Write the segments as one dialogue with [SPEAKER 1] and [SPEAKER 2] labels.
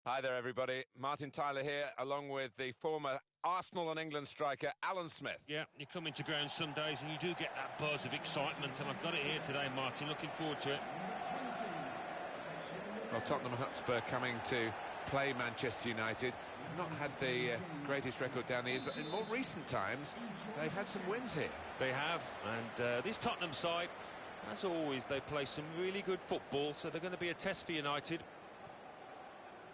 [SPEAKER 1] Hi there, everybody. Martin Tyler here, along with the former Arsenal and England striker, Alan Smith.
[SPEAKER 2] Yeah, you come into ground Sundays and you do get that buzz of excitement, and I've got it here today, Martin. Looking forward to it.
[SPEAKER 1] Well, Tottenham Hotspur coming to play Manchester United. Not had the greatest record down the years, but in more recent times, they've had some wins here.
[SPEAKER 2] They have, and this Tottenham side, as always, they play some really good football, so they're going to be a test for United.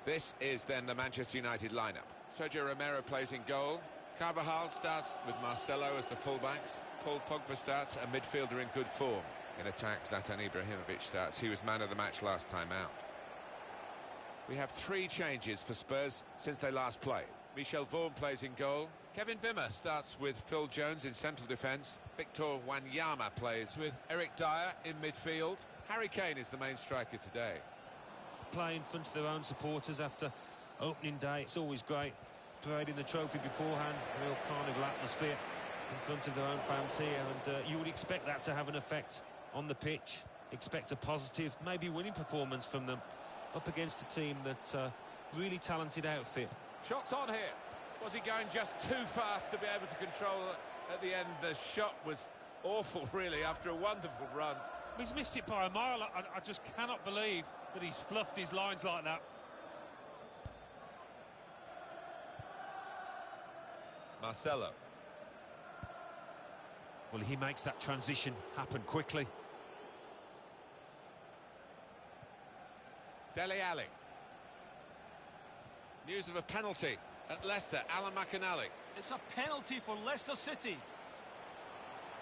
[SPEAKER 1] This is then the Manchester United lineup. Sergio Romero plays in goal. Carvajal starts with Marcelo as the fullbacks. Paul Pogba starts, a midfielder in good form. In attack, Zlatan Ibrahimovic starts. He was man of the match last time out. We have 3 changes for Spurs since they last played. Michel Vorm plays in goal. Kevin Wimmer starts with Phil Jones in central defence. Victor Wanyama plays with Eric Dyer in midfield. Harry Kane is the main striker today.
[SPEAKER 2] Play in front of their own supporters after opening day. It's always great parading the trophy beforehand. Real carnival atmosphere in front of their own fans here, and you would expect that to have an effect on the pitch. Expect a positive, maybe winning performance from them up against a team that's really talented outfit.
[SPEAKER 1] Shots on here. Was he going just too fast to be able to control it at the end? The shot was awful, really, after a wonderful run.
[SPEAKER 2] He's missed it by a mile. I just cannot believe that he's fluffed his lines like that.
[SPEAKER 1] Marcelo.
[SPEAKER 2] Well, he makes that transition happen quickly.
[SPEAKER 1] Dele Alli. News of a penalty at Leicester. Alan McInally.
[SPEAKER 3] It's a penalty for Leicester City.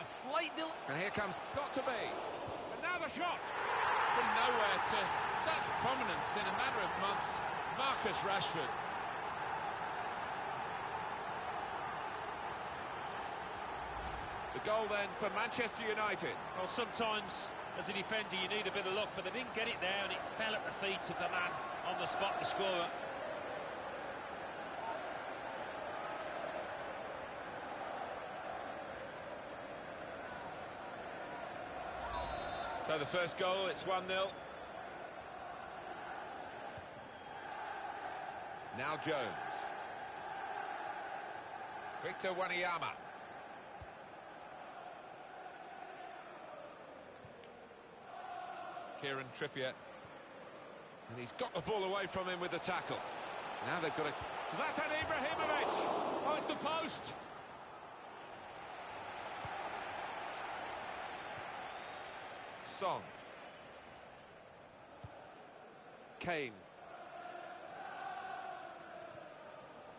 [SPEAKER 3] A slight delay.
[SPEAKER 1] And here comes, got to be. And now the shot.
[SPEAKER 4] From nowhere to such prominence in a matter of months, Marcus Rashford.
[SPEAKER 1] The goal then for Manchester United.
[SPEAKER 2] Well, sometimes as a defender you need a bit of luck, but they didn't get it there, and it fell at the feet of the man on the spot, the scorer.
[SPEAKER 1] So the first goal, it's 1-0. Now Jones. Victor Wanyama. Kieran Trippier. And he's got the ball away from him with the tackle. Now they've got a... Zlatan Ibrahimovic! Oh, it's the post! Son. Kane.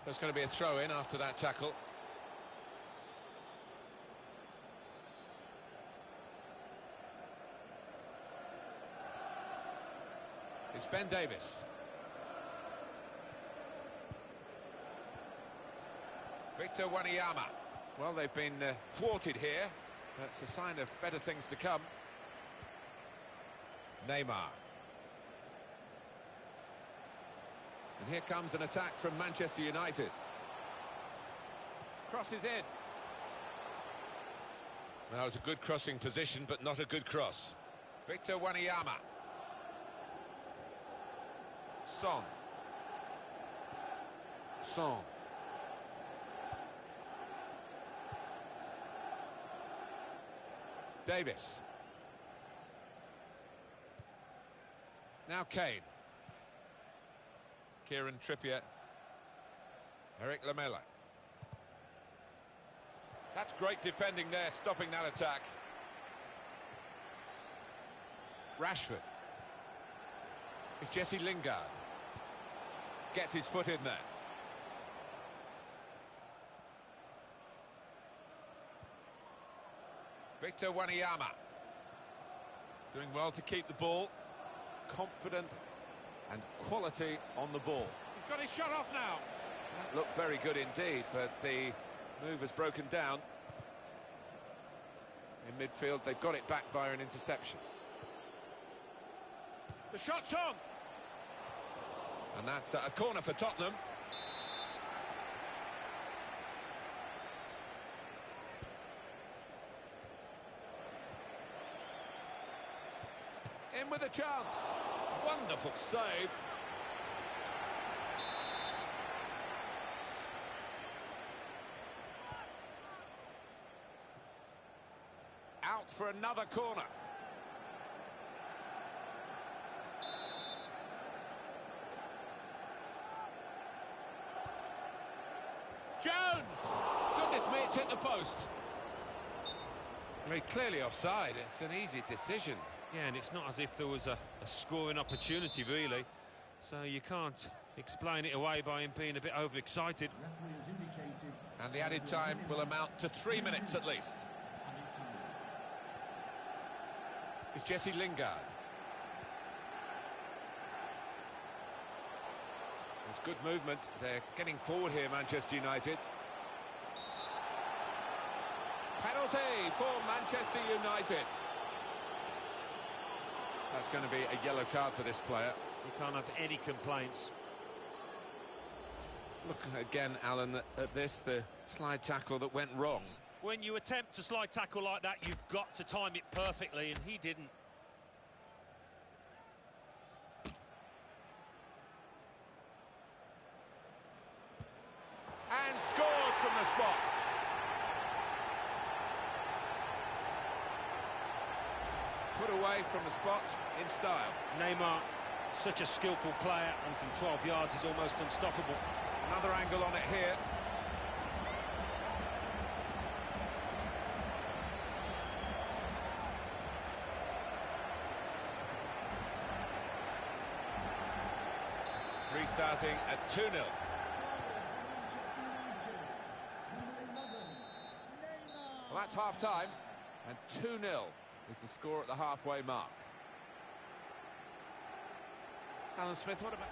[SPEAKER 1] There's going to be a throw-in after that tackle. It's Ben Davis. Victor Wanyama. Well, they've been thwarted here. That's a sign of better things to come. Neymar. And here comes an attack from Manchester United. Crosses in. That was a good crossing position, but not a good cross. Victor Wanyama. Son. Son. Davis. Now Kane. Kieran Trippier. Eric Lamela. That's great defending there, stopping that attack. Rashford. It's Jesse Lingard. Gets his foot in there. Victor Wanyama. Doing well to keep the ball. Confident and quality on the ball. He's got his shot off now. That looked very good indeed, but the move has broken down. In midfield, they've got it back via an interception. The shot's on! And that's a corner for Tottenham. In with a chance. Wonderful save. out for another corner.
[SPEAKER 4] Jones! Goodness me, it's hit the post.
[SPEAKER 1] Very clearly offside. It's an easy decision.
[SPEAKER 2] Yeah, and it's not as if there was a scoring opportunity, really. So you can't explain it away by him being a bit overexcited.
[SPEAKER 1] And the added time will amount to 3 minutes at least. It's Jesse Lingard. It's good movement. They're getting forward here, Manchester United. Penalty for Manchester United. That's going to be a yellow card for this player.
[SPEAKER 2] You can't have any complaints.
[SPEAKER 1] Look again, Alan, at this, the slide tackle that went wrong.
[SPEAKER 2] When you attempt to slide tackle like that, you've got to time it perfectly, and he didn't.
[SPEAKER 1] And scores from the spot. Put away from the spot in style.
[SPEAKER 2] Neymar, such a skillful player, and from 12 yards is almost unstoppable.
[SPEAKER 1] Another angle on it here. Restarting at 2-0. Well, that's half-time, and 2-0 is the score at the halfway mark. Alan Smith, what about...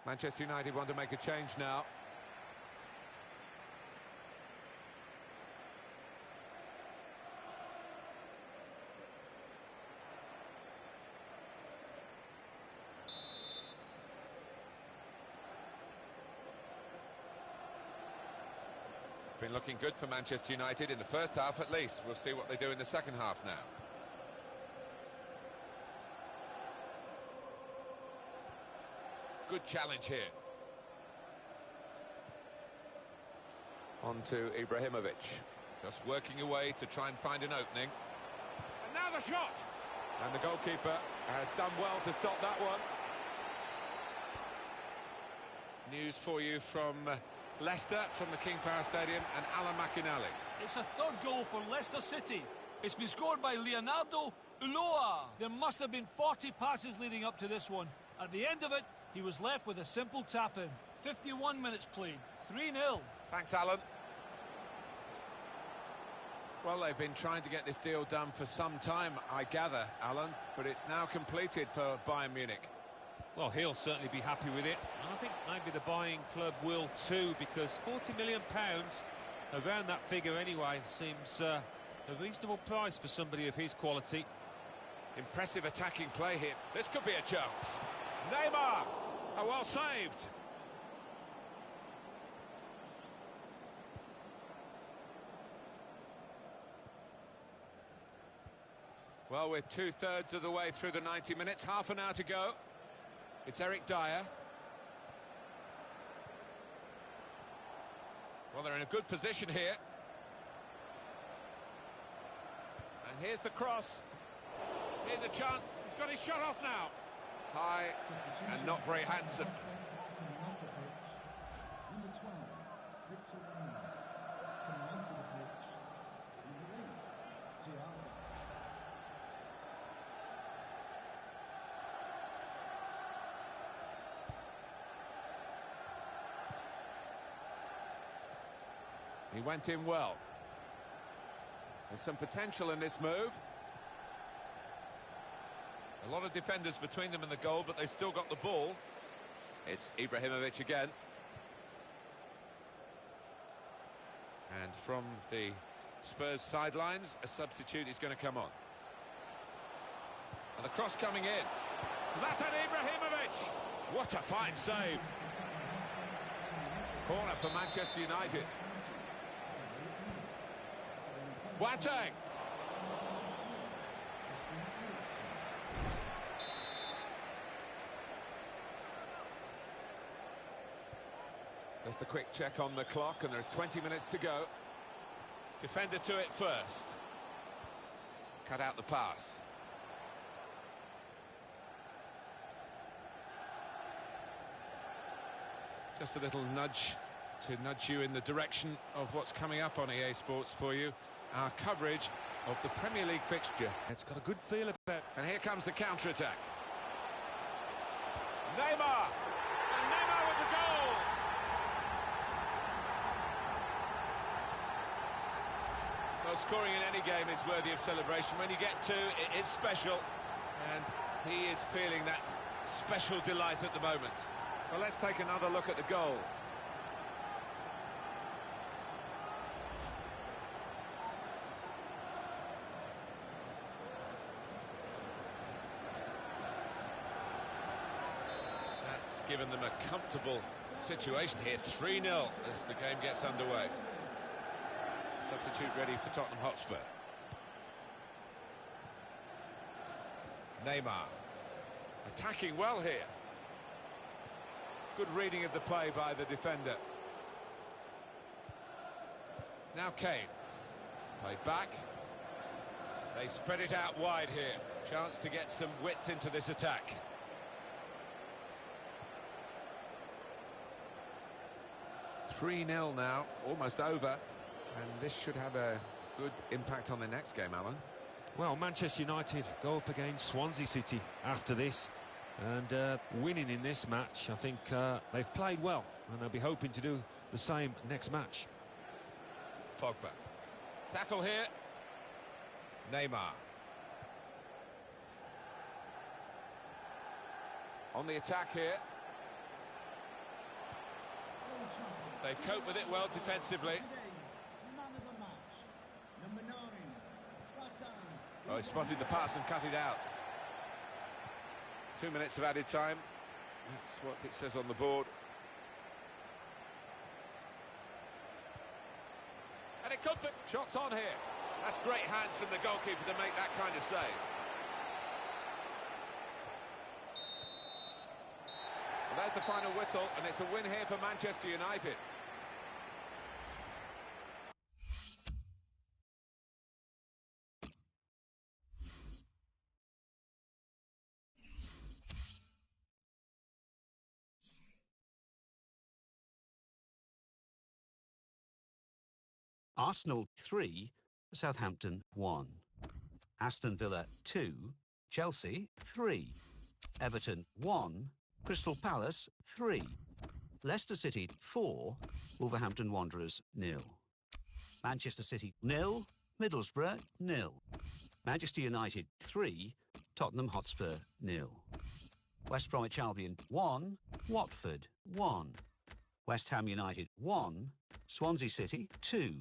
[SPEAKER 1] Manchester United want to make a change now. Been looking good for Manchester United in the first half at least. We'll see what they do in the second half now. Good challenge here. On to Ibrahimovic. Just working away to try and find an opening. And now the shot! And the goalkeeper has done well to stop that one. News for you from Leicester, from the King Power Stadium, and Alan McInally.
[SPEAKER 3] It's a third goal for Leicester City. It's been scored by Leonardo Ulloa. There must have been 40 passes leading up to this one. At the end of it, he was left with a simple tap-in. 51 minutes played, 3-0.
[SPEAKER 1] Thanks, Alan. Well, they've been trying to get this deal done for some time, I gather, Alan, but it's now completed for Bayern Munich.
[SPEAKER 2] Well, he'll certainly be happy with it. And I think maybe the buying club will too, because £40 million, around that figure anyway, seems a reasonable price for somebody of his quality.
[SPEAKER 1] Impressive attacking play here. This could be a chance. Neymar! Oh, well saved. Well, we're two-thirds of the way through the 90 minutes, half an hour to go. It's Eric Dyer. Well, they're in a good position here. And here's the cross. Here's a chance. He's got his shot off now. High and not very handsome.
[SPEAKER 5] Number 12, Victor Wanyama. Coming onto the pitch, number 8, Thiago.
[SPEAKER 1] He went in well. There's some potential in this move. A lot of defenders between them and the goal, but they still got the ball. It's Ibrahimovic again. And from the Spurs sidelines, a substitute is going to come on. And the cross coming in. Zlatan Ibrahimovic! What a fine save! Corner for Manchester United. Boateng! Just a quick check on the clock, and there are 20 minutes to go.
[SPEAKER 4] Defender to it first.
[SPEAKER 1] Cut out the pass.
[SPEAKER 4] Just a little nudge to nudge you in the direction of what's coming up on EA Sports for you. Our coverage of the Premier League fixture.
[SPEAKER 2] It's got a good feel about it.
[SPEAKER 1] And here comes the counter-attack.
[SPEAKER 4] Neymar! And Neymar with the goal!
[SPEAKER 1] Well, scoring in any game is worthy of celebration. When you get two, it is special. And he is feeling that special delight at the moment. Well, let's take another look at the goal. That's given them a comfortable situation here. 3-0 as the game gets underway. Substitute ready for Tottenham Hotspur. Neymar. Attacking well here. Good reading of the play by the defender. Now Kane. Played back. They spread it out wide here. Chance to get some width into this attack. "3-0 now, almost over. And this should have a good impact on the next game, Alan.
[SPEAKER 2] Well, Manchester United go up against Swansea City after this. And winning in this match, I think they've played well. And they'll be hoping to do the same next match.
[SPEAKER 1] Pogba. Tackle here. Neymar. On the attack here. They cope with it well defensively. Oh, he spotted the pass and cut it out. 2 minutes of added time. That's what it says on the board. And it could be. Shots on here. That's great hands from the goalkeeper to make that kind of save. Well, there's the final whistle, and it's a win here for Manchester United.
[SPEAKER 6] Arsenal 3, Southampton 1. Aston Villa 2, Chelsea 3. Everton 1, Crystal Palace 3. Leicester City 4, Wolverhampton Wanderers 0. Manchester City 0, Middlesbrough 0. Manchester United 3, Tottenham Hotspur 0. West Bromwich Albion 1, Watford 1. West Ham United 1, Swansea City 2.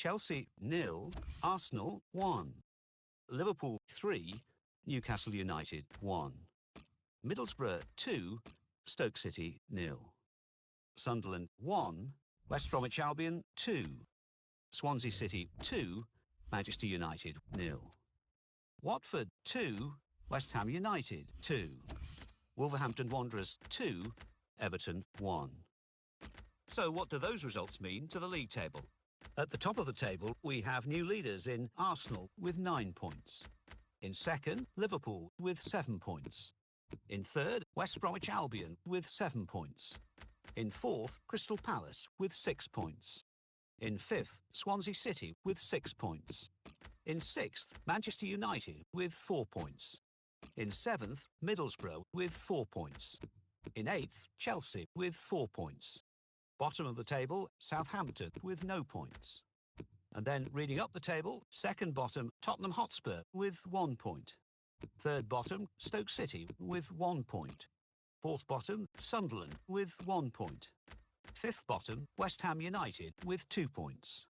[SPEAKER 6] Chelsea 0, Arsenal 1. Liverpool 3, Newcastle United 1. Middlesbrough 2, Stoke City 0. Sunderland 1, West Bromwich Albion 2. Swansea City 2, Manchester United 0. Watford 2, West Ham United 2. Wolverhampton Wanderers 2, Everton 1. So what do those results mean to the league table? At the top of the table, we have new leaders in Arsenal with 9 points. In second, Liverpool with 7 points. In third, West Bromwich Albion with 7 points. In fourth, Crystal Palace with 6 points. In fifth, Swansea City with 6 points. In sixth, Manchester United with 4 points. In seventh, Middlesbrough with 4 points. In eighth, Chelsea with 4 points. Bottom of the table, Southampton with no points. And then reading up the table, second bottom, Tottenham Hotspur with 1 point. Third bottom, Stoke City with 1 point. Fourth bottom, Sunderland with 1 point. Fifth bottom, West Ham United with 2 points.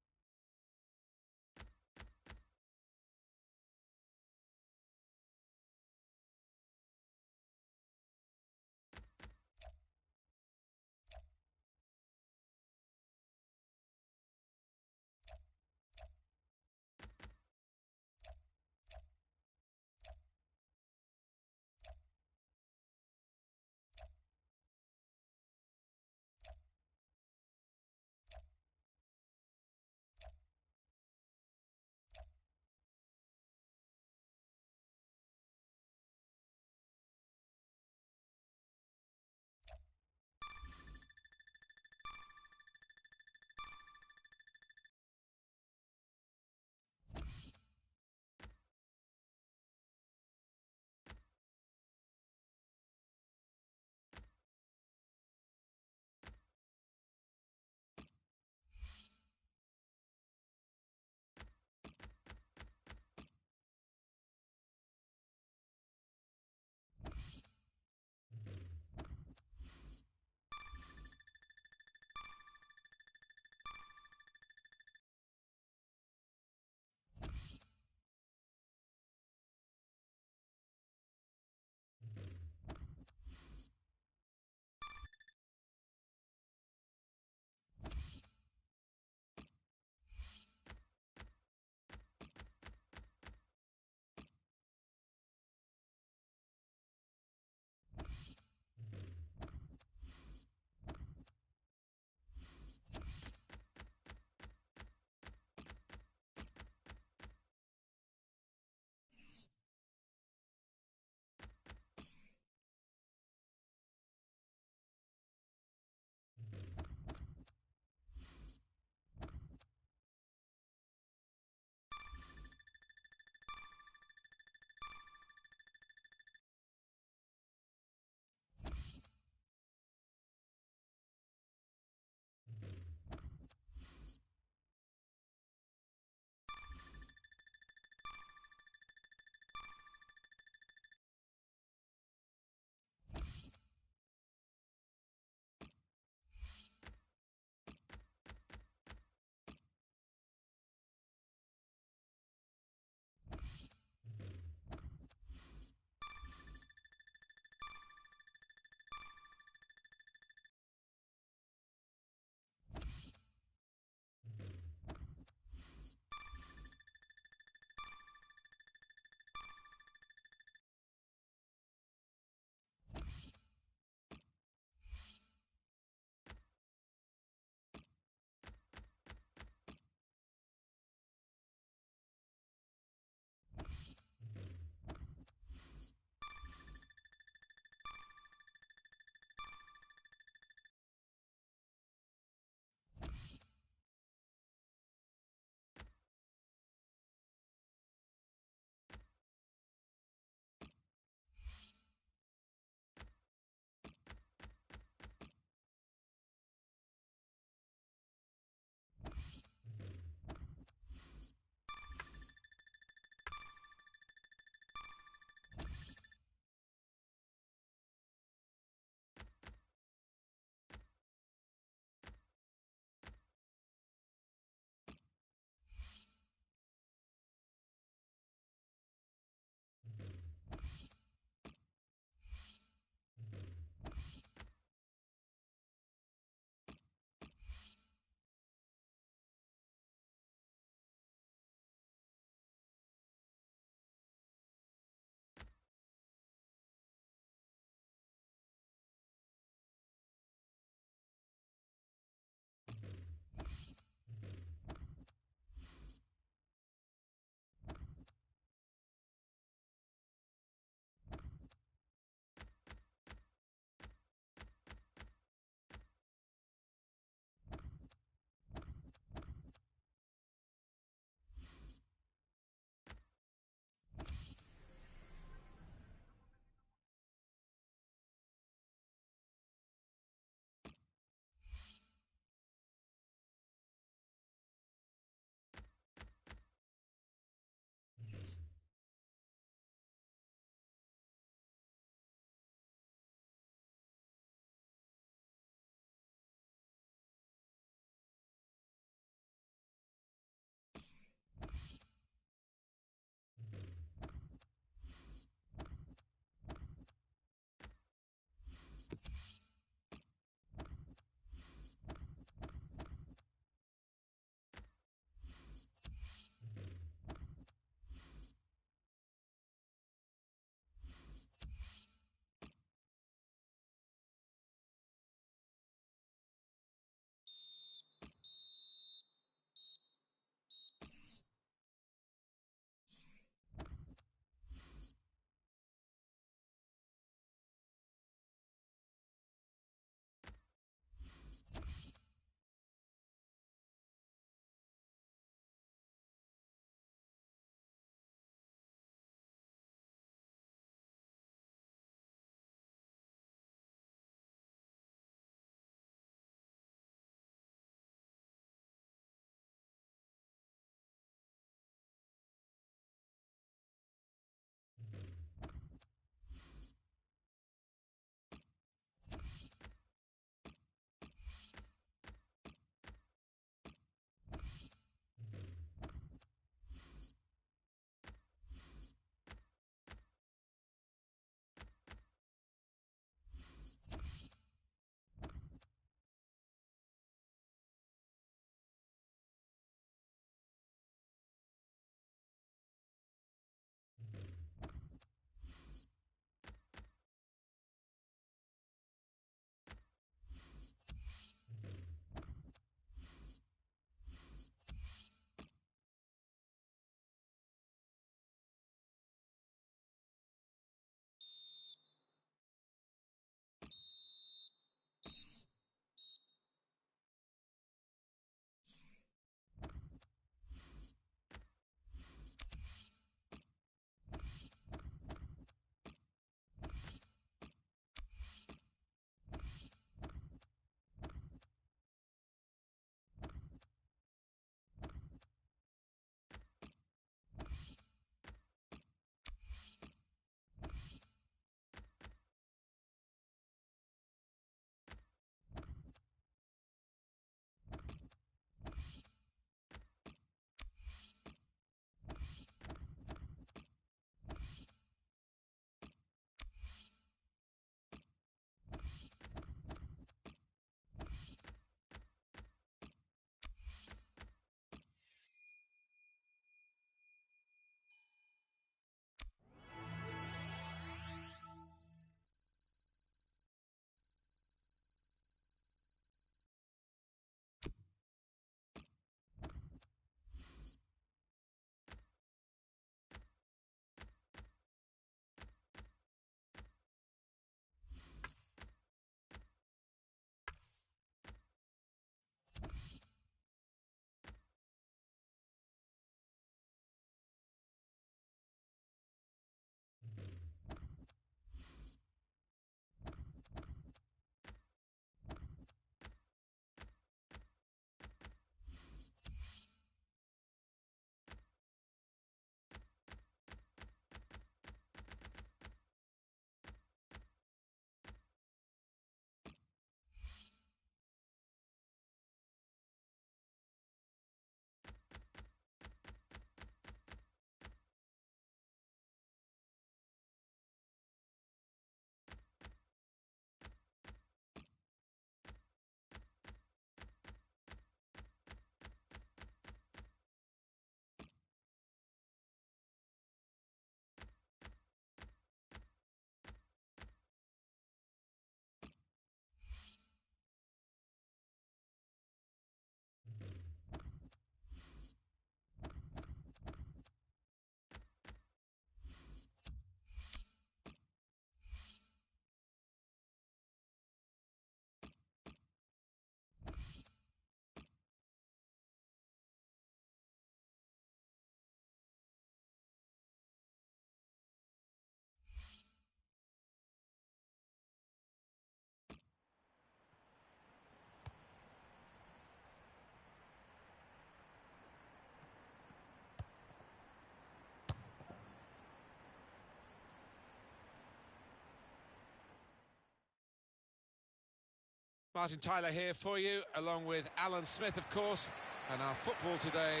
[SPEAKER 4] Martin Tyler here for you, along with Alan Smith, of course. And our football today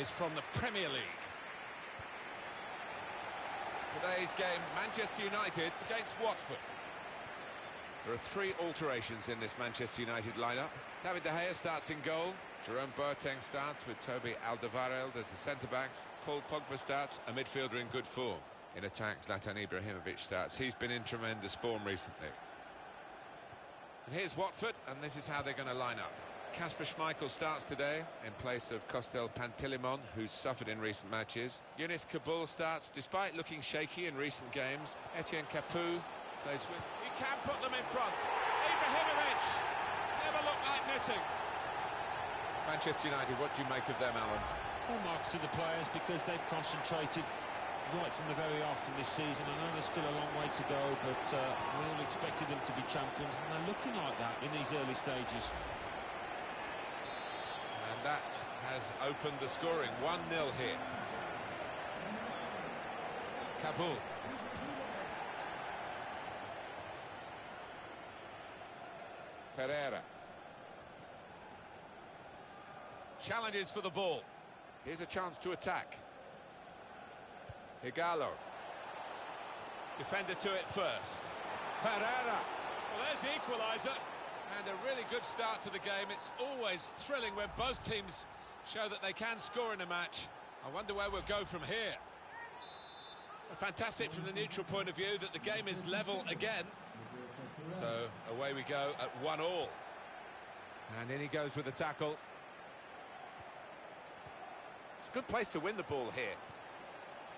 [SPEAKER 4] is from the Premier League.
[SPEAKER 1] Today's game, Manchester United against Watford. There are 3 alterations in this Manchester United lineup. David De Gea starts in goal. Jerome Boateng starts with Toby Alderweireld as the centre-backs. Paul Pogba starts, a midfielder in good form. In attack, Zlatan Ibrahimovic starts. He's been in tremendous form recently. And here's Watford, and this is how they're going to line up. Kasper Schmeichel starts today in place of Kostel Pantilimon, who's suffered in recent matches. Younes Kaboul starts, despite looking shaky in recent games. Etienne Capoue plays with...
[SPEAKER 4] He can put them in front. Ibrahimovic never looked like missing. Manchester United, what do you make of them, Alan?
[SPEAKER 2] Full marks to the players because they've concentrated right from the very off in this season. I know there's still a long way to go, but we all expected them to be champions, and they're looking like that in these early stages.
[SPEAKER 4] And that has opened the scoring. 1-0 here. Kaboul. Pereira. Challenges for the ball. Here's a chance to attack. Igalo. Defender to it first. Pereira. Well, there's the equaliser. And a really good start to the game. It's always thrilling when both teams show that they can score in a match. I wonder where we'll go from here. Fantastic from the neutral point of view that the game is level again. So away we go at 1-1. And in he goes with the tackle. It's a good place to win the ball here.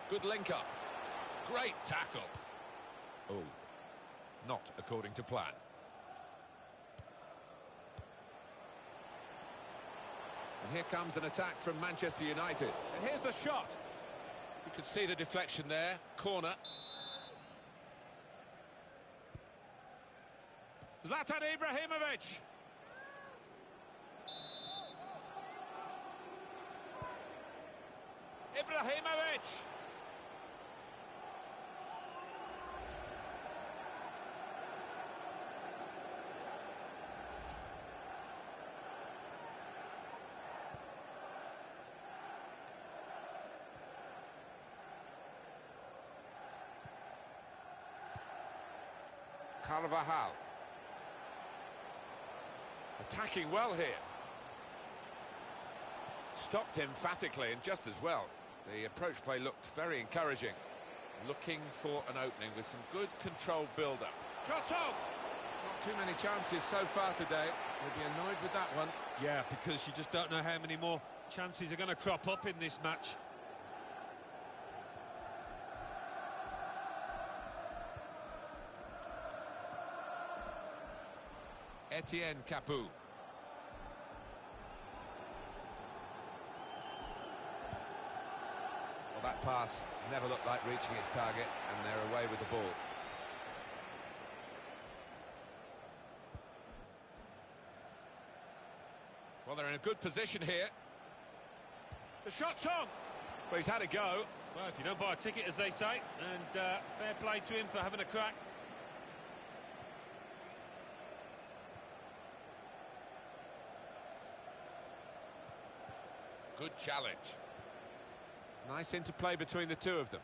[SPEAKER 4] Good link up. Great tackle. Oh, not according to plan. And here comes an attack from Manchester United. And here's the shot. You can see the deflection there. Corner. Zlatan Ibrahimovic. Ibrahimovic. Carvajal. Attacking well here. Stopped emphatically and just as well. The approach play looked very encouraging. Looking for an opening with some good controlled build-up. Shot on! Not too many chances so far today. We'll be annoyed with that one.
[SPEAKER 2] Yeah, because you just don't know how many more chances are going to crop up in this match.
[SPEAKER 4] Etienne Capoue. Well, that pass never looked like reaching its target, and they're away with the ball. Well, they're in a good position here. The shot's on! Well, he's had a go.
[SPEAKER 2] Well, if you don't buy a ticket, as they say, and fair play to him for having a crack.
[SPEAKER 4] Good challenge. Nice interplay between the two of them.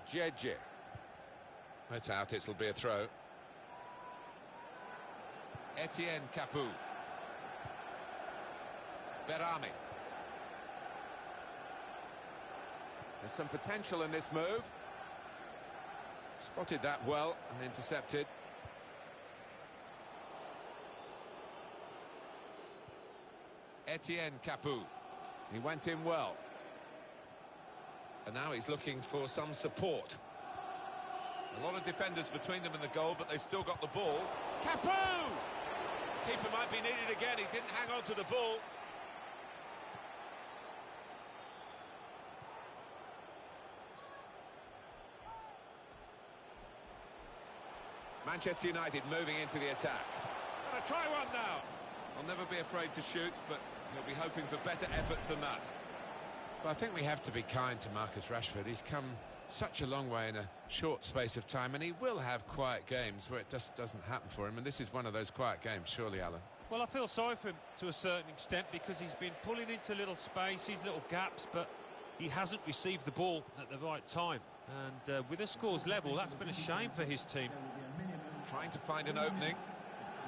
[SPEAKER 4] Jeje. That's out, it'll be a throw. Etienne Capoue. Berami. There's some potential in this move. Spotted that well and intercepted. Etienne Capoue. He went in well. And now he's looking for some support. A lot of defenders between them and the goal, but they've still got the ball. Capoue! Keeper might be needed again. He didn't hang on to the ball. Manchester United moving into the attack. Gonna try one now. I'll never be afraid to shoot, but he'll be hoping for better efforts than that. Well, I think we have to be kind to Marcus Rashford. He's come
[SPEAKER 1] such a long way in a short space of time, and he will have quiet games where it just doesn't happen for him, and this is one of those quiet games, surely, Alan.
[SPEAKER 2] Well, I feel sorry for him to a certain extent because he's been pulling into little spaces, little gaps, but he hasn't received the ball at the right time. And with the scores level, that's been a shame for his team.
[SPEAKER 1] Trying to find an opening,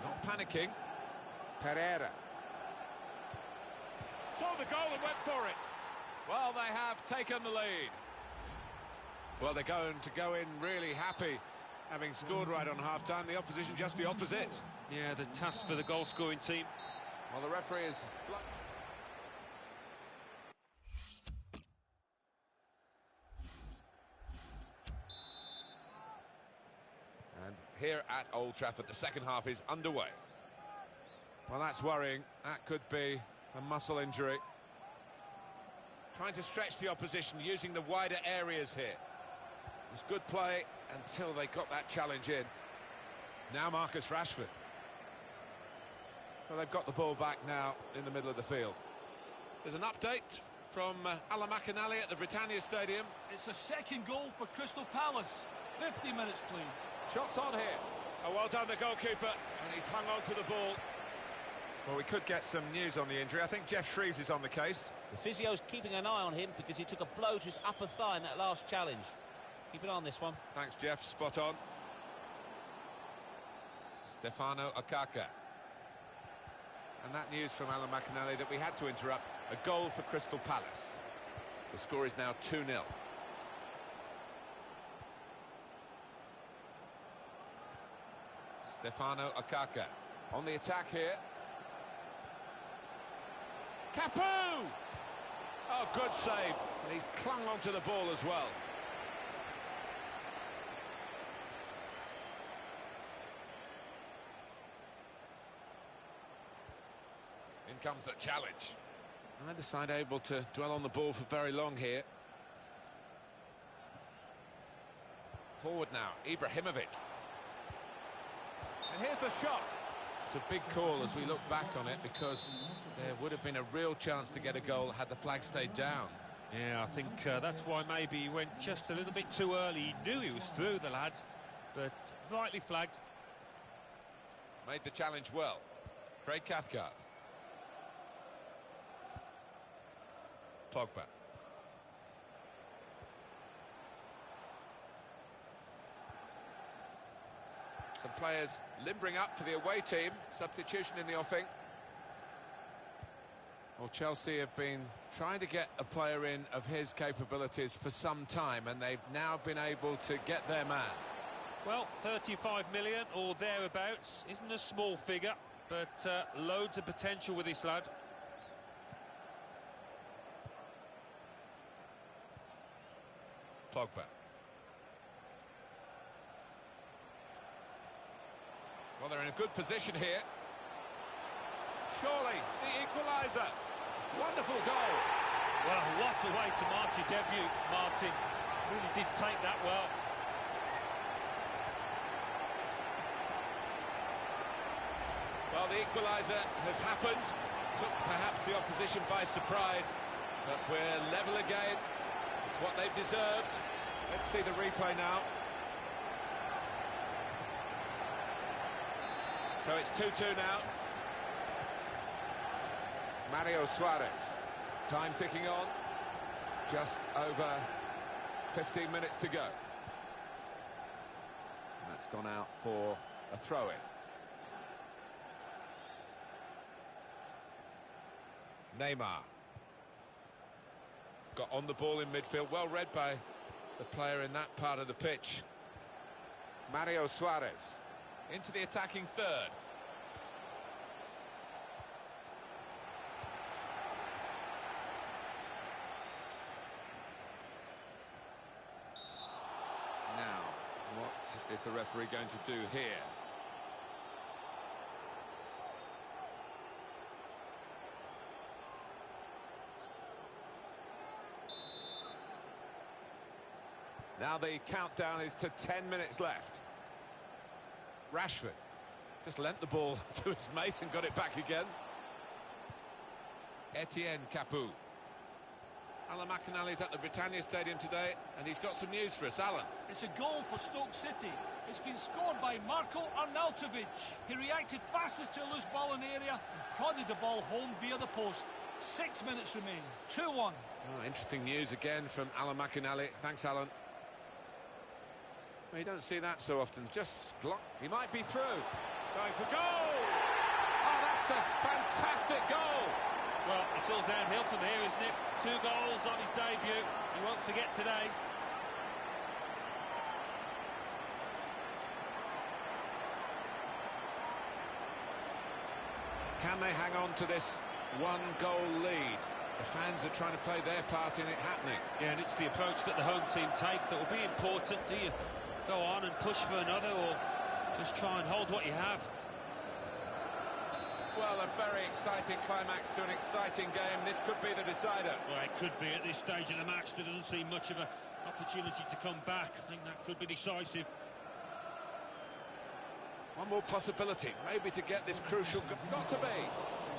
[SPEAKER 1] not panicking. Pereira. Saw the goal and went for it. Well, they have taken the lead. Well, they're going to go in really happy, having scored right on half-time. The opposition just the opposite.
[SPEAKER 2] Yeah, the task for the goal-scoring team.
[SPEAKER 1] Well, the referee is... And here at Old Trafford, the second half is underway. Well, that's worrying. That could be a muscle injury. Trying to stretch the opposition, using the wider areas here. It was good play until they got that challenge in. Now Marcus Rashford. Well, they've got the ball back now in the middle of the field. There's an update from Alan McInally at the Britannia Stadium.
[SPEAKER 3] It's a second goal for Crystal Palace. 50 minutes played.
[SPEAKER 1] Shots on here. Oh, well done, the goalkeeper. And he's hung on to the ball. Well, we could get some news on the injury. I think Jeff Shreves is on the case.
[SPEAKER 7] The physio's keeping an eye on him because he took a blow to his upper thigh in that last challenge. Keep an eye on this one.
[SPEAKER 1] Thanks, Jeff. Spot on. Stefano Akaka. And that news from Alan McInally that we had to interrupt. A goal for Crystal Palace. The score is now 2-0. Stefano Akaka on the attack here. Capu! Oh, good save. And he's clung onto the ball as well. In comes the challenge. Neither side able to dwell on the ball for very long here. Forward now, Ibrahimovic. And here's the shot. It's a big call as we look back on it because there would have been a real chance to get a goal had the flag stayed down.
[SPEAKER 2] Yeah, I think that's why maybe he went just a little bit too early. He knew he was through, the lad, but rightly flagged.
[SPEAKER 1] Made the challenge well. Craig Cathcart. Pogba. Some players limbering up for the away team. Substitution in the offing. Well, Chelsea have been trying to get a player in of his capabilities for some time, and they've now been able to get their man.
[SPEAKER 2] Well, 35 million or thereabouts isn't a small figure, but loads of potential with this lad.
[SPEAKER 1] Pogba. Well, they're in a good position here. Surely, the equaliser. Wonderful goal.
[SPEAKER 2] Well, what a way to mark your debut, Martin. Really did take that well.
[SPEAKER 1] Well, the equaliser has happened. Took perhaps the opposition by surprise, but we're level again. It's what they've deserved. Let's see the replay now. So it's 2-2 now. Mario Suarez. Time ticking on. Just over 15 minutes to go. And that's gone out for a throw-in. Neymar. Got on the ball in midfield. Well read by the player in that part of the pitch. Mario Suarez. Into the attacking third. Now, what is the referee going to do here? Now the countdown is to 10 minutes left. Rashford just lent the ball to his mate and got it back again. Etienne Capu. Alan McInally's at the Britannia Stadium today, and he's got some news for us. Alan.
[SPEAKER 3] It's a goal for Stoke City. It's been scored by Marko Arnautovic. He reacted fastest to a loose ball in the area and prodded the ball home via the post. 6 minutes remain. 2-1.
[SPEAKER 1] Oh, interesting news again from Alan McInally. Thanks, Alan. Well, you don't see that so often. Just he might be through. Going for goal! Oh, that's a fantastic goal!
[SPEAKER 2] Well, it's all downhill from here, isn't it? 2 goals on his debut. He won't forget today.
[SPEAKER 1] Can they hang on to this 1-goal lead? The fans are trying to play their part in it happening.
[SPEAKER 2] Yeah, and it's the approach that the home team take that will be important. Do you go on and push for another, or just try and hold what you have?
[SPEAKER 1] Well, a very exciting climax to an exciting game. This could be the decider.
[SPEAKER 2] Well, it could be at this stage of the match. There doesn't seem much of an opportunity to come back. I think that could be decisive.
[SPEAKER 1] One more possibility, maybe to get this crucial... Got to be!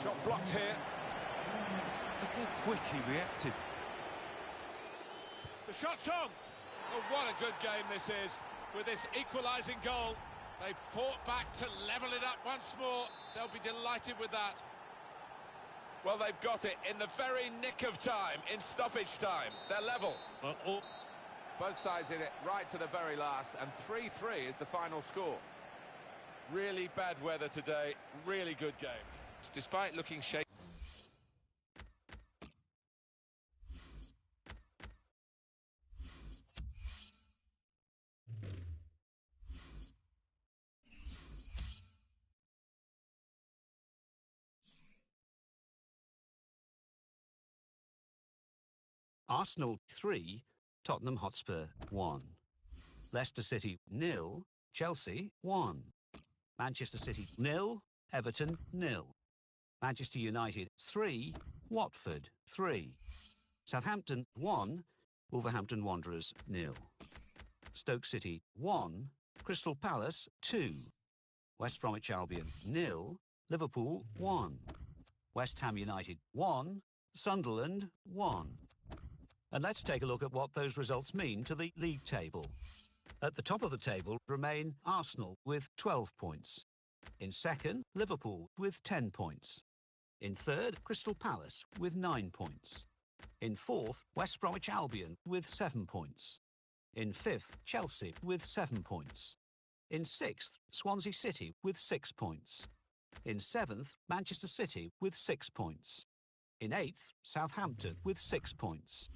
[SPEAKER 1] Shot blocked here.
[SPEAKER 2] Look how quick he reacted.
[SPEAKER 1] The shot's on! Oh, what a good game this is, with this equalising goal. They fought back to level it up once more. They'll be delighted with that. Well, they've got it in the very nick of time, in stoppage time. They're level.
[SPEAKER 2] Well,
[SPEAKER 1] both sides in it right to the very last, and 3-3 is the final score. Really bad weather today, really good game. Despite looking shaky.
[SPEAKER 6] Arsenal 3, Tottenham Hotspur 1. Leicester City 0, Chelsea 1. Manchester City 0, Everton 0. Manchester United 3, Watford 3. Southampton 1, Wolverhampton Wanderers 0. Stoke City 1, Crystal Palace 2. West Bromwich Albion 0, Liverpool 1. West Ham United 1, Sunderland 1. And let's take a look at what those results mean to the league table. At the top of the table remain Arsenal with 12 points. In second, Liverpool with 10 points. In third, Crystal Palace with 9 points. In fourth, West Bromwich Albion with 7 points. In fifth, Chelsea with 7 points. In sixth, Swansea City with 6 points. In seventh, Manchester City with 6 points. In eighth, Southampton with 6 points.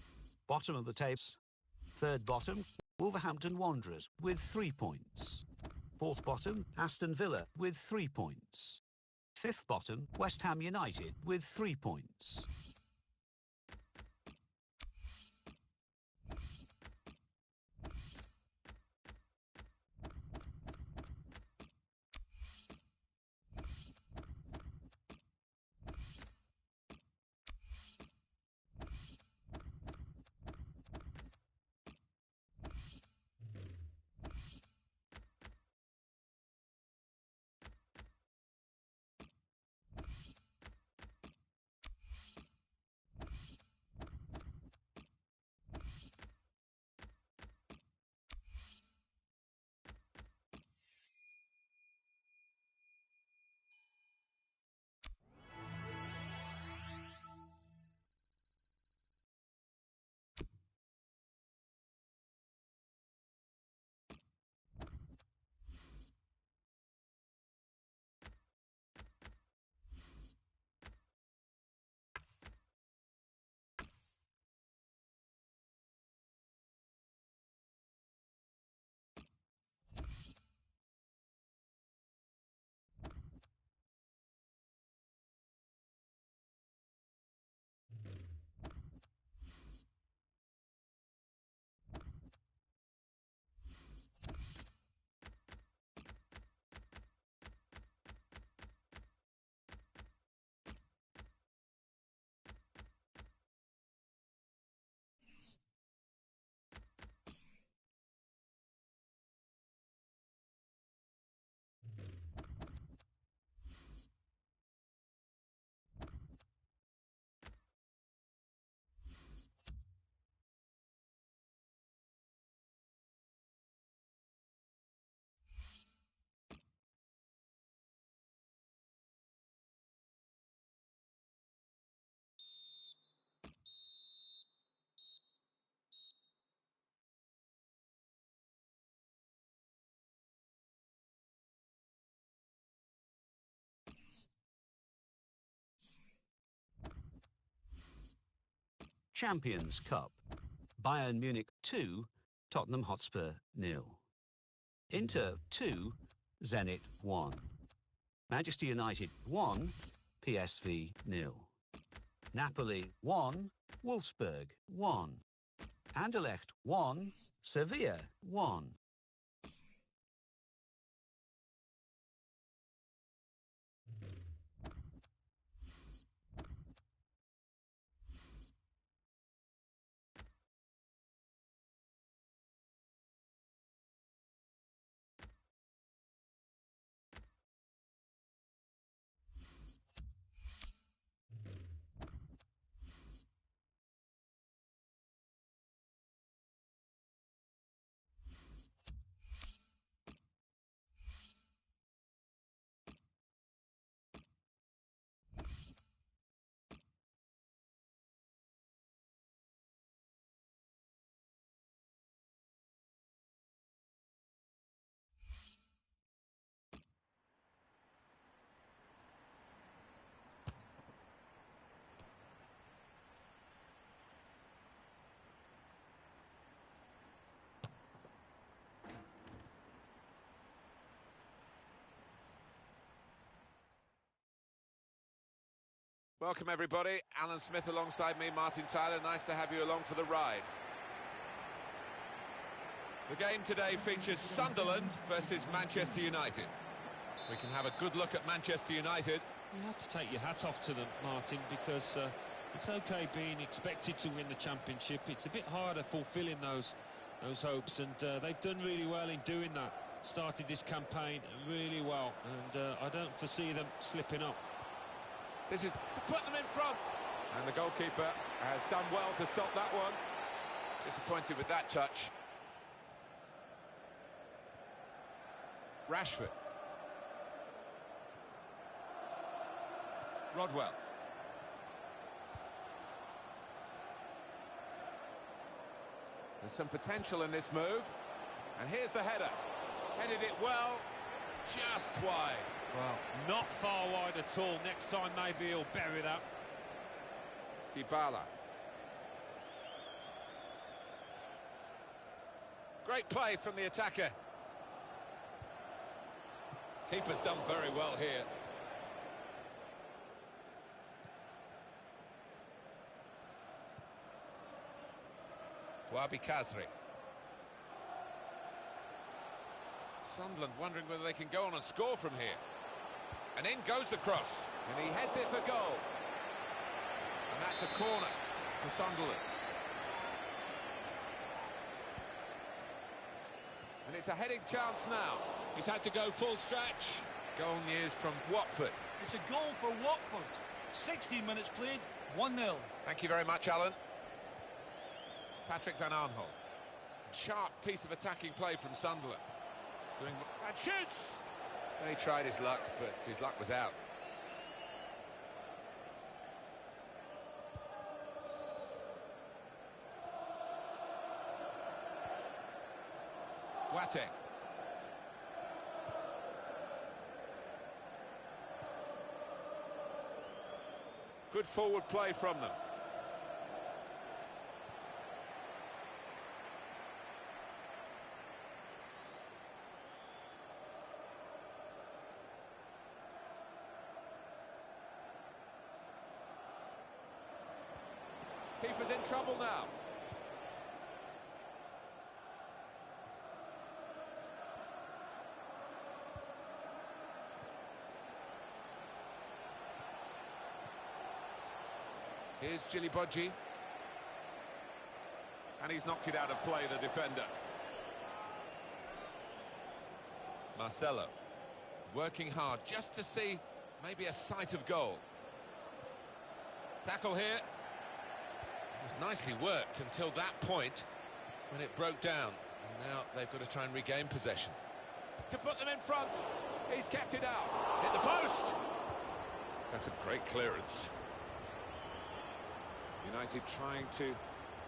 [SPEAKER 6] Bottom of the table, third bottom, Wolverhampton Wanderers with 3 points. Fourth bottom, Aston Villa with 3 points. Fifth bottom, West Ham United with 3 points. Champions Cup. Bayern Munich 2, Tottenham Hotspur 0. Inter 2, Zenit 1. Manchester United 1, PSV 0. Napoli 1, Wolfsburg 1. Anderlecht 1, Sevilla 1.
[SPEAKER 1] Welcome everybody, Alan Smith alongside me, Martin Tyler. Nice to have you along for the ride. The game today features Sunderland versus Manchester United. We can have a good look at Manchester United.
[SPEAKER 2] You have to take your hat off to them, Martin, because it's okay being expected to win the championship. It's a bit harder fulfilling those hopes, and they've done really well in doing that. Started this campaign really well, and I don't foresee them slipping up.
[SPEAKER 1] This is to put them in front. And the goalkeeper has done well to stop that one. Disappointed with that touch. Rashford. Rodwell. There's some potential in this move. And here's the header. Headed it well, just wide.
[SPEAKER 2] Well, not far wide at all. Next time maybe he'll bury that.
[SPEAKER 1] Dybala. Great play from the attacker. Keeper's done very well here. Wabi Kazri. Sunderland wondering whether they can go on and score from here. And in goes the cross. And he heads it for goal. And that's a corner for Sunderland. And it's a heading chance now. He's had to go full stretch. Goal news from Watford.
[SPEAKER 3] It's a goal for Watford. 16 minutes played, 1-0.
[SPEAKER 1] Thank you very much, Alan. Patrick van Aanholt. Sharp piece of attacking play from Sunderland. And shoots! He tried his luck, but his luck was out. Boateng. Good forward play from them. Keeper's in trouble now. Here's Gilibodji. And he's knocked it out of play, the defender. Marcelo. Working hard just to see maybe a sight of goal. Tackle here. It was nicely worked until that point when it broke down. And now they've got to try and regain possession. To put them in front. He's kept it out. Hit the post. That's a great clearance. United trying to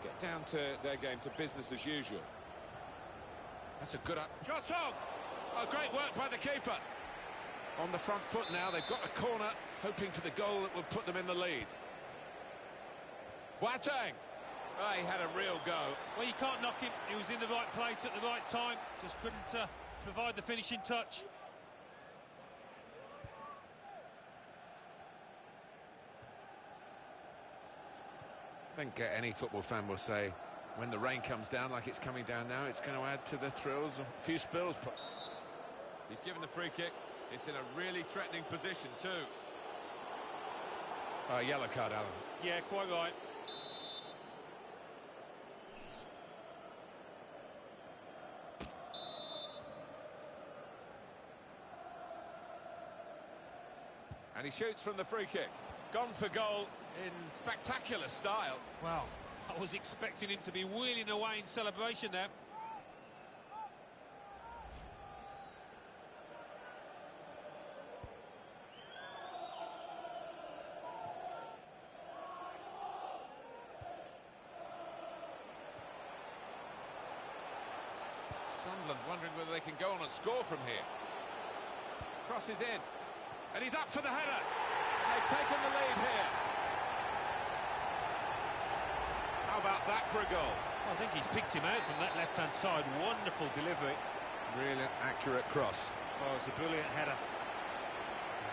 [SPEAKER 1] get down to their game, to business as usual. That's a good up. Shot on! Oh, great work by the keeper. On the front foot now, they've got a corner, hoping for the goal that will put them in the lead. Boateng, Oh, he had a real go.
[SPEAKER 2] Well, you can't knock him. He was in the right place at the right time. Just couldn't provide the finishing touch.
[SPEAKER 1] I think any football fan will say, when the rain comes down like it's coming down now, it's going to add to the thrills. A few spills. He's given the free kick. It's in a really threatening position too. Yellow card, Alan.
[SPEAKER 2] Yeah, quite right.
[SPEAKER 1] And he shoots from the free kick. Gone for goal in spectacular style.
[SPEAKER 2] Wow, I was expecting him to be wheeling away in celebration there.
[SPEAKER 1] Sunderland wondering whether they can go on and score from here. Crosses in. And he's up for the header. They've taken the lead here. How about that for a goal?
[SPEAKER 2] I think he's picked him out from that left-hand side. Wonderful delivery.
[SPEAKER 1] Really accurate cross.
[SPEAKER 2] Oh, it's a brilliant header.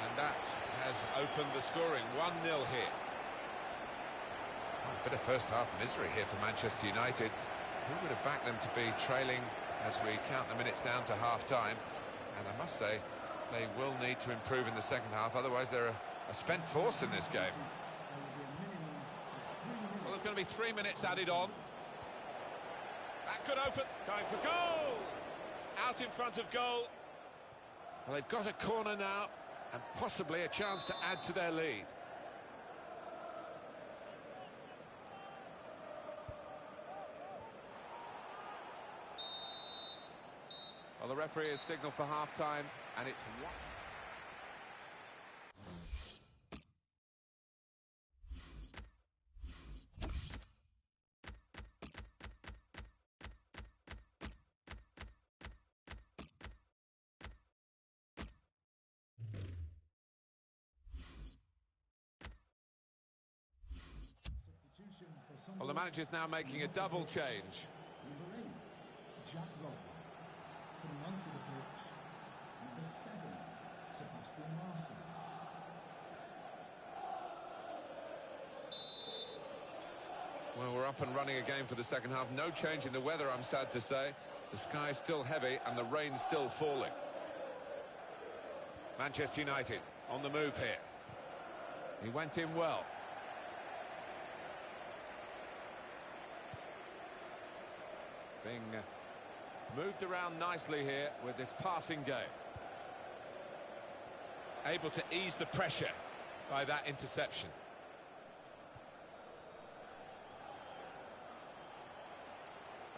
[SPEAKER 1] And that has opened the scoring. 1-0 here. A bit of first-half misery here for Manchester United. Who would have backed them to be trailing as we count the minutes down to half-time? And I must say, they will need to improve in the second half, otherwise they're a spent force in this game. Well, there's going to be 3 minutes added on. That could open, going for goal! Out in front of goal. Well, they've got a corner now, and possibly a chance to add to their lead. Well, the referee has signalled for half-time, and it's one. Well, the manager's now making a double change.
[SPEAKER 5] Number 8, Jack Rodwell. Coming onto the pitch, number 7, Sebastian Larson.
[SPEAKER 1] Well, we're up and running again for the second half. No change in the weather, I'm sad to say. The sky is still heavy and the rain's still falling. Manchester United on the move here. He went in well. Being moved around nicely here with this passing game. Able to ease the pressure by that interception.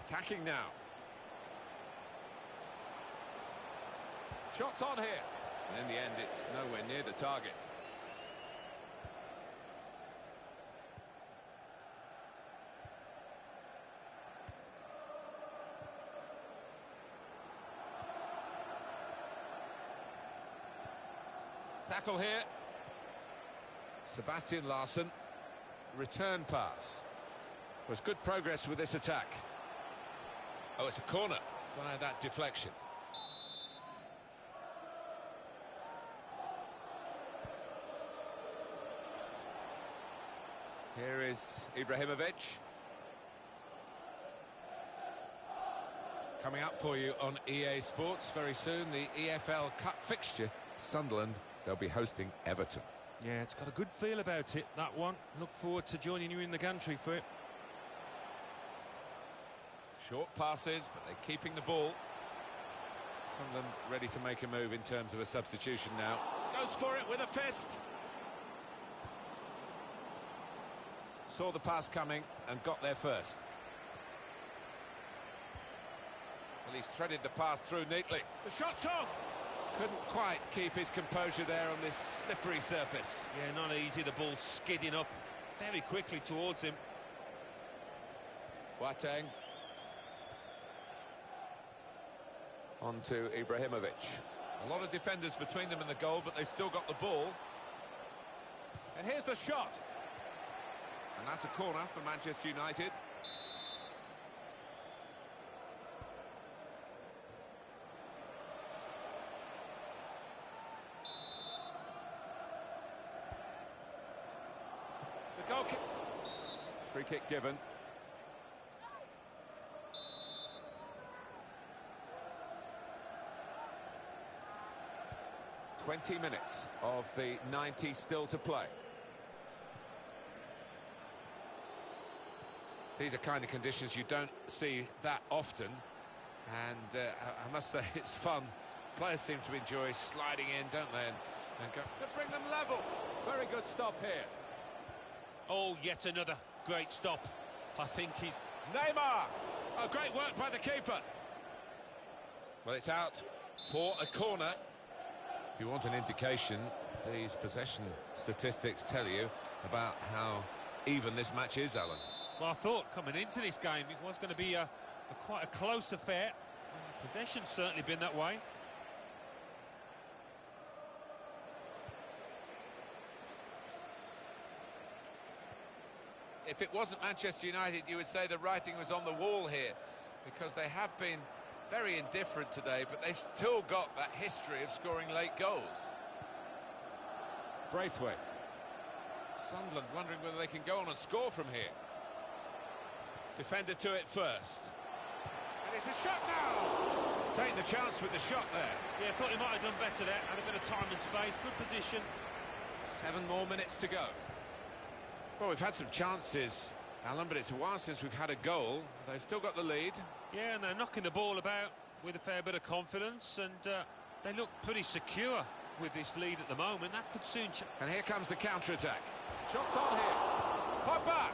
[SPEAKER 1] Attacking now. Shots on here. And in the end, it's nowhere near the target. Tackle here. Sebastian Larson. Return pass. Was good progress with this attack. Oh, it's a corner via that deflection. Here is Ibrahimovic. Coming up for you on EA Sports very soon, the EFL Cup fixture. Sunderland, they'll be hosting Everton.
[SPEAKER 2] Yeah, it's got a good feel about it, that one. Look forward to joining you in the gantry for it.
[SPEAKER 1] Short passes, but they're keeping the ball. Sunderland ready to make a move in terms of a substitution now. Goes for it with a fist. Saw the pass coming and got there first. Well, he's threaded the pass through neatly. The shot's on! Couldn't quite keep his composure there on this slippery surface.
[SPEAKER 2] Yeah, not easy, the ball skidding up very quickly towards him.
[SPEAKER 1] Boateng. On to Ibrahimovic. A lot of defenders between them and the goal, but they still got the ball. And here's the shot. And that's a corner for Manchester United. goalkeeper. Free kick given. "20 minutes of the 90 still to play. These are kind of conditions you don't see that often, and I must say it's fun. Players seem to enjoy sliding in, don't they, and go to bring them level. Very good stop here.
[SPEAKER 2] Oh, yet another great stop. I think he's...
[SPEAKER 1] Neymar! Oh, great work by the keeper. Well, it's out for a corner. If you want an indication, these possession statistics tell you about how even this match is, Alan.
[SPEAKER 2] Well, I thought coming into this game it was going to be quite a close affair. Possession's certainly been that way.
[SPEAKER 1] If it wasn't Manchester United, you would say the writing was on the wall here, because they have been very indifferent today, but they've still got that history of scoring late goals. Braithwaite. Sunderland wondering whether they can go on and score from here. Defender to it first. And it's a shot now! Taking the chance with the shot there.
[SPEAKER 2] Yeah, thought he might have done better there. Had a bit of time and space, good position.
[SPEAKER 1] 7 more minutes to go. Well, we've had some chances, Alan, but it's a while since we've had a goal. They've still got the lead.
[SPEAKER 2] Yeah, and they're knocking the ball about with a fair bit of confidence, and they look pretty secure with this lead at the moment. That could soon change.
[SPEAKER 1] And here comes the counter-attack. Shots on here. Pogba!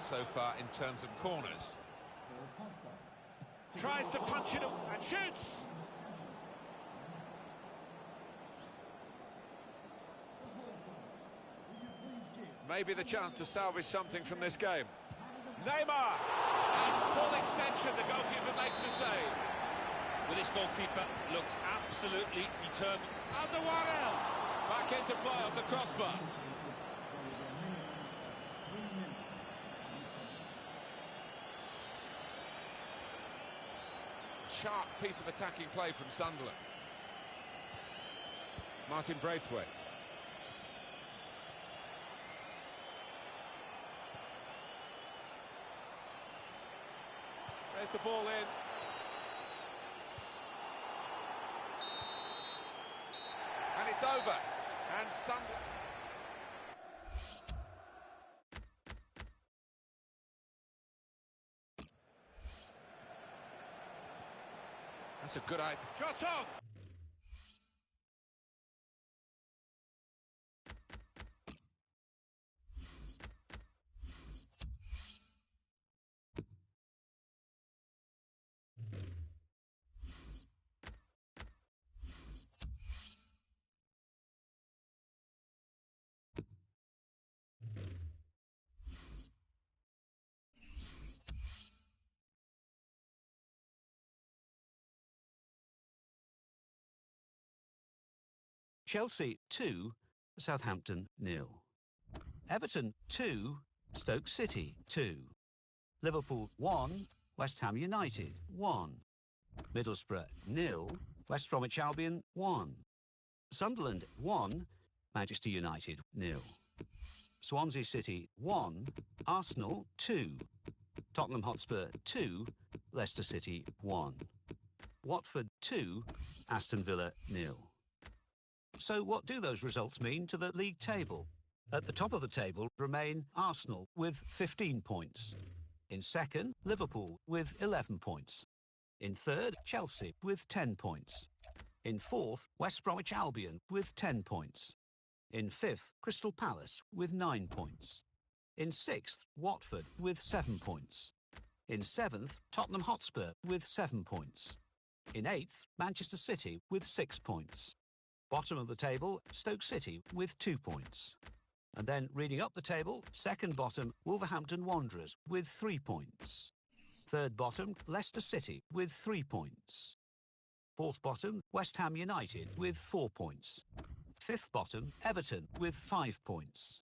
[SPEAKER 1] So far in terms of corners. Tries to punch it up and shoots! Maybe the chance to salvage something from this game. Neymar! At full extension, the goalkeeper makes the save.
[SPEAKER 2] Well, this goalkeeper looks absolutely determined.
[SPEAKER 1] Under one end! Back into play off the crossbar. Sharp piece of attacking play from Sunderland. Martin Braithwaite. There's the ball in. And it's over. And Sunderland... That's a good idea. Shot on!
[SPEAKER 6] Chelsea 2, Southampton 0. Everton 2, Stoke City 2. Liverpool 1, West Ham United 1. Middlesbrough 0, West Bromwich Albion 1. Sunderland 1, Manchester United 0. Swansea City 1, Arsenal 2. Tottenham Hotspur 2, Leicester City 1. Watford 2, Aston Villa 0. So what do those results mean to the league table? At the top of the table remain Arsenal with 15 points. In second, Liverpool with 11 points. In third, Chelsea with 10 points. In fourth, West Bromwich Albion with 10 points. In fifth, Crystal Palace with 9 points. In sixth, Watford with 7 points. In seventh, Tottenham Hotspur with 7 points. In eighth, Manchester City with 6 points. Bottom of the table, Stoke City with 2 points. And then reading up the table, second bottom, Wolverhampton Wanderers with 3 points. Third bottom, Leicester City with 3 points. Fourth bottom, West Ham United with 4 points. Fifth bottom, Everton with 5 points.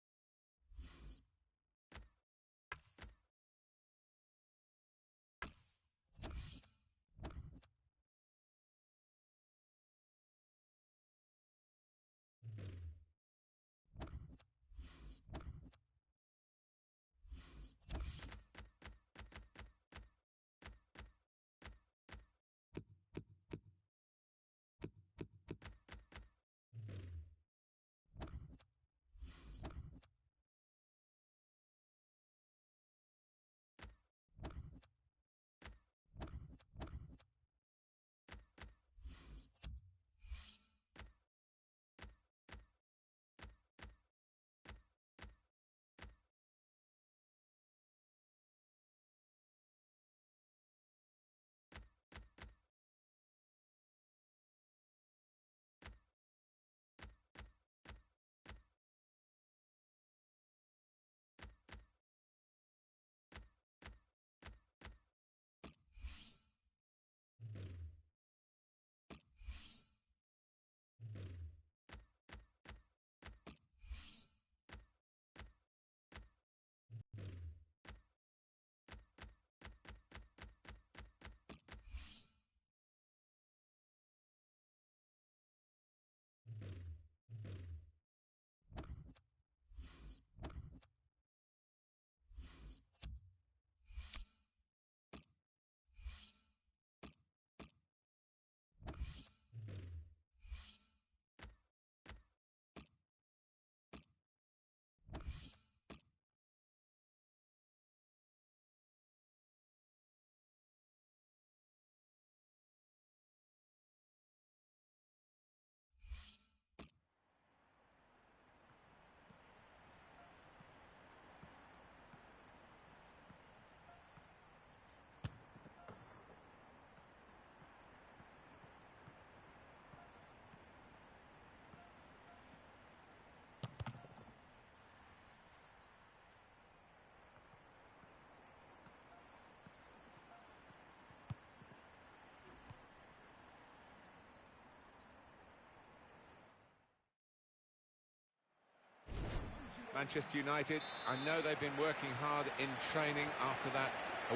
[SPEAKER 1] Manchester United, I know they've been working hard in training after that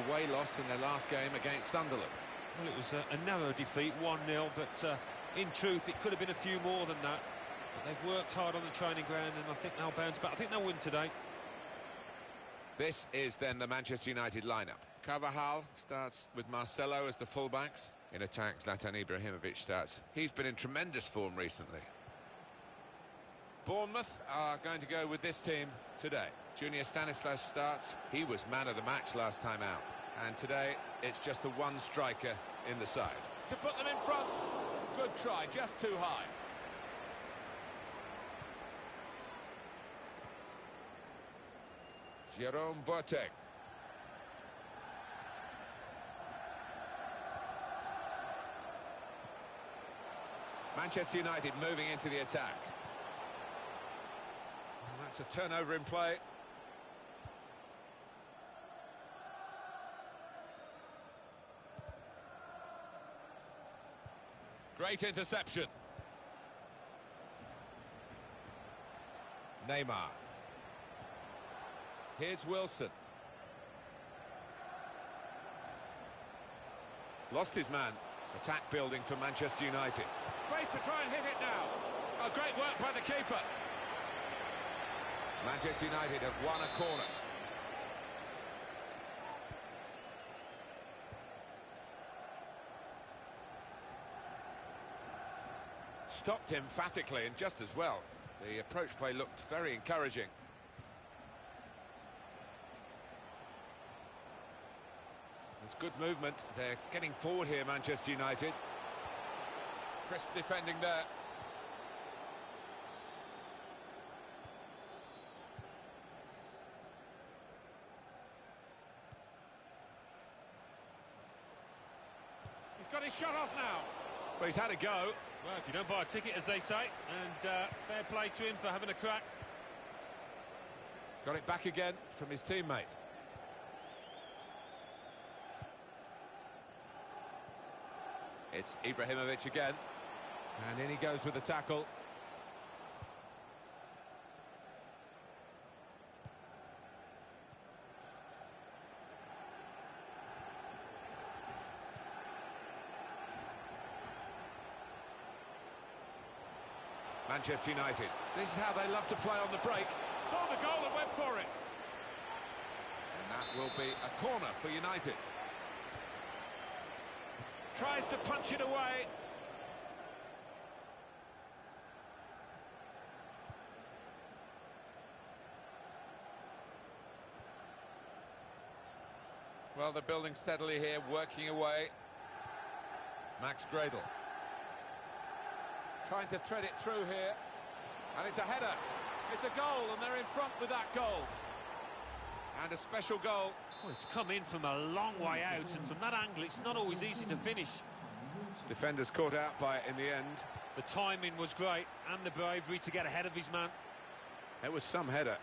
[SPEAKER 1] away loss in their last game against Sunderland.
[SPEAKER 2] Well, it was a narrow defeat, 1-0, but in truth, it could have been a few more than that. But they've worked hard on the training ground, and I think they'll bounce back. I think they'll win today.
[SPEAKER 1] This is then the Manchester United lineup. Carvajal starts with Marcelo as the fullbacks. In attack, Zlatan Ibrahimovic starts. He's been in tremendous form recently. Bournemouth are going to go with this team today. Junior Stanislas starts. He was man of the match last time out. And today, it's just the one striker in the side. To put them in front. Good try, just too high. Jerome Boateng. Manchester United moving into the attack. And that's a turnover in play. Great interception. Neymar. Here's Wilson. Lost his man. Attack building for Manchester United. Space to try and hit it now. Oh, great work by the keeper. Manchester United have won a corner. Stopped emphatically and just as well. The approach play looked very encouraging. There's good movement. They're getting forward here, Manchester United. Crisp defending there. He's got his shot off now. Well, he's had a go.
[SPEAKER 2] Well, if you don't buy a ticket, as they say, and fair play to him for having a crack.
[SPEAKER 1] He's got it back again from his teammate. It's Ibrahimovic again. And in he goes with the tackle. Manchester United. This is how they love to play on the break. Saw the goal and went for it. And that will be a corner for United. Tries to punch it away. Well, they're building steadily here, working away. Max Gradel. Trying to thread it through here. And it's a header. It's a goal, and they're in front with that goal. And a special goal.
[SPEAKER 2] Well, it's come in from a long way out, and from that angle, it's not always easy to finish.
[SPEAKER 1] Defenders caught out by it in the end.
[SPEAKER 2] The timing was great, and the bravery to get ahead of his man.
[SPEAKER 1] It was some header.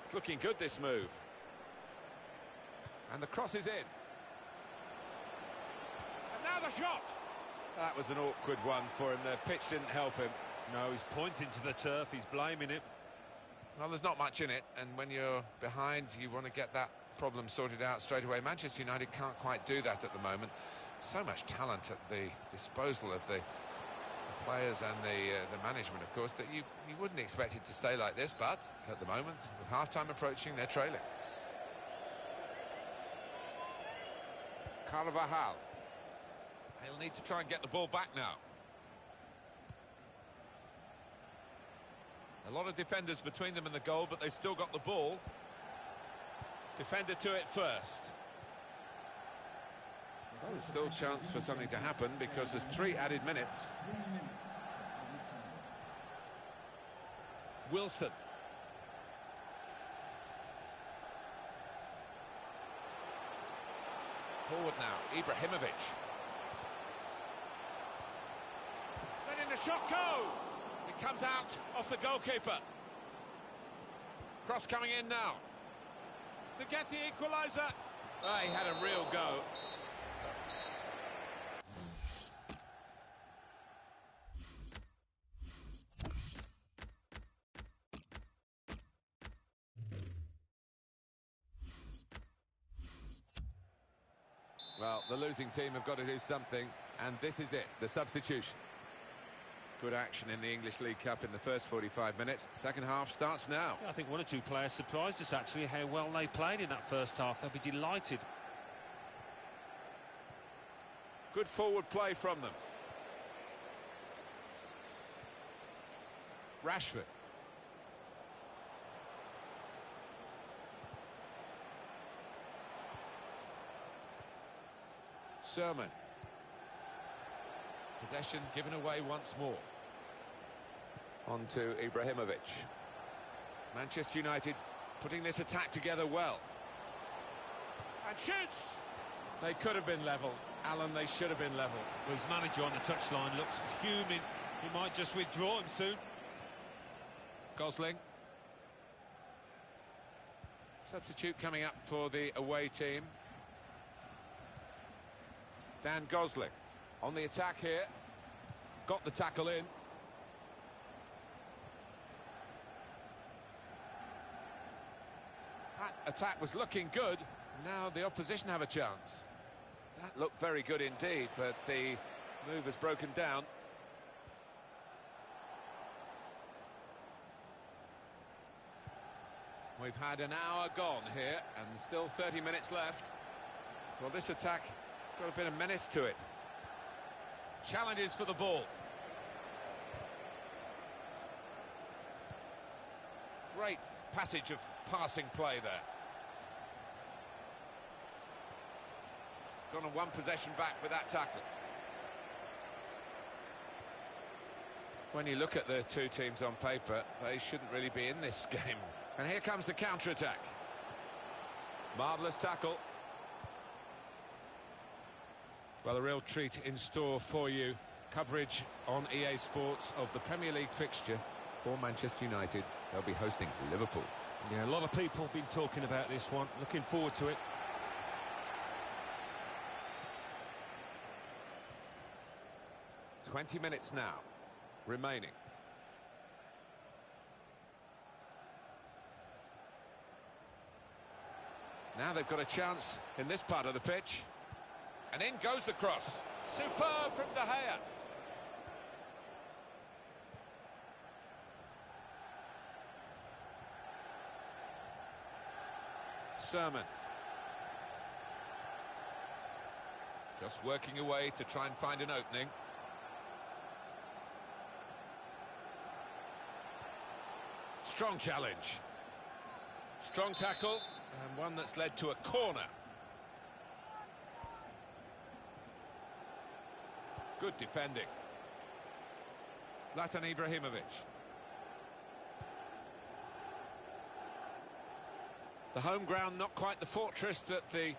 [SPEAKER 1] It's looking good, this move. And the cross is in. And now the shot! That was an awkward one for him. The pitch didn't help him.
[SPEAKER 2] No, he's pointing to the turf, he's blaming it.
[SPEAKER 1] Well, there's not much in it, and when you're behind, you want to get that problem sorted out straight away. Manchester United can't quite do that at the moment. So much talent at the disposal of the players and the management, of course, that you wouldn't expect it to stay like this, but at the moment, with half-time approaching, they're trailing. Carvajal. He'll need to try and get the ball back now. A lot of defenders between them and the goal, but they've still got the ball. Defender to it first. There's still a chance for something to happen because there's 3 added minutes. Wilson. Forward now, Ibrahimovic. Letting the shot go! It comes out off the goalkeeper. Cross coming in now. To get the equaliser. Oh, he had a real go. Well, the losing team have got to do something, and this is it, the substitution. Good action in the English League Cup in the first 45 minutes. Second half starts now.
[SPEAKER 2] Yeah, I think one or two players surprised us, actually, how well they played in that first half. They'll be delighted.
[SPEAKER 1] Good forward play from them. Rashford. Sermon. Possession given away once more. On to Ibrahimovic. Manchester United putting this attack together well. And shoots! They could have been level. Alan, they should have been level.
[SPEAKER 2] Well, his manager on the touchline looks fuming. He might just withdraw him soon.
[SPEAKER 1] Gosling. Substitute coming up for the away team. Dan Gosling on the attack here. Got the tackle in. That attack was looking good. Now the opposition have a chance. That looked very good indeed, but the move has broken down. We've had an hour gone here and still 30 minutes left. Well, this attack has got a bit of menace to it. Challenges for the ball. Great passage of passing play there. Gone on one possession back with that tackle. When you look at the two teams on paper, they shouldn't really be in this game. And here comes the counter-attack. Marvellous tackle. Well, a real treat in store for you. Coverage on EA Sports of the Premier League fixture for Manchester United. They'll be hosting Liverpool.
[SPEAKER 2] Yeah, a lot of people have been talking about this one. Looking forward to it.
[SPEAKER 1] "20 minutes now remaining. Now they've got a chance in this part of the pitch. And in goes the cross. Superb from De Gea. Sermon. Just working away to try and find an opening. Strong challenge. Strong tackle, and one that's led to a corner. Good defending. Zlatan Ibrahimovic. The home ground not quite the fortress that the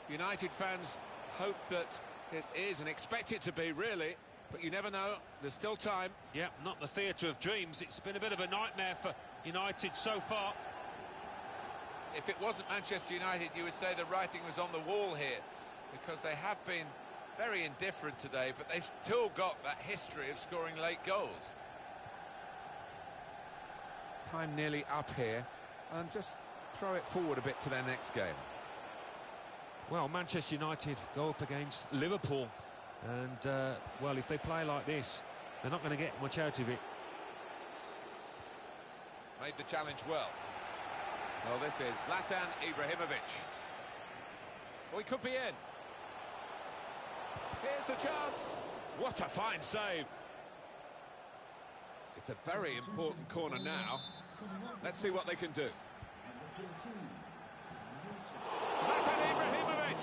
[SPEAKER 1] United fans hope that it is and expect it to be, really. But you never know, there's still time.
[SPEAKER 2] Yeah, not the theatre of dreams. It's been a bit of a nightmare for United so far.
[SPEAKER 1] If it wasn't Manchester United, you would say the writing was on the wall here, because they have been very indifferent today, but they've still got that history of scoring late goals. Time nearly up here, and just throw it forward a bit to their next game.
[SPEAKER 2] Well, Manchester United go up against Liverpool, and, well, if they play like this, they're not going to get much out of it.
[SPEAKER 1] Made the challenge well. Well, this is Zlatan Ibrahimovic. Oh, he could be in. Here's the chance. What a fine save. It's a very important corner now. Let's see what they can do. Zlatan Ibrahimovic.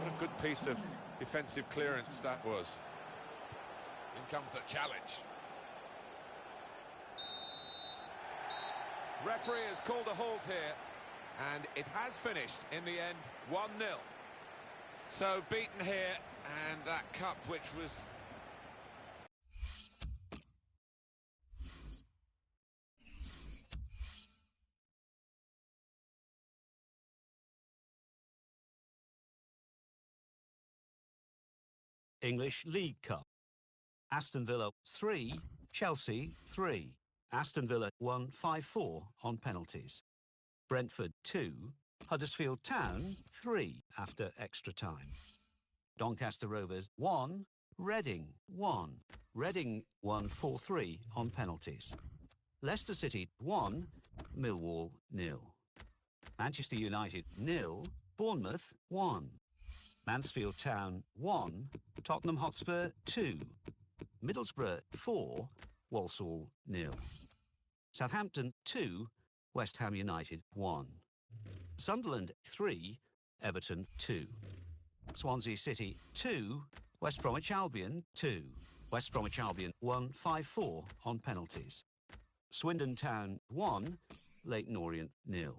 [SPEAKER 1] What a good piece of defensive clearance that was. In comes the challenge. Referee has called a halt here, and it has finished in the end 1-0. So beaten here, and that cup, which was...
[SPEAKER 6] English League Cup. Aston Villa 3, Chelsea 3. Aston Villa won 5-4 on penalties. Brentford 2, Huddersfield Town 3 after extra time. Doncaster Rovers 1, Reading 1. Reading won 4-3 on penalties. Leicester City 1, Millwall 0. Manchester United 0, Bournemouth 1. Mansfield Town 1, Tottenham Hotspur 2. Middlesbrough 4, Walsall 0. Southampton 2, West Ham United 1. Sunderland 3, Everton 2. Swansea City 2, West Bromwich Albion 2. West Bromwich Albion won 5-4 on penalties. Swindon Town 1, Leyton Orient 0.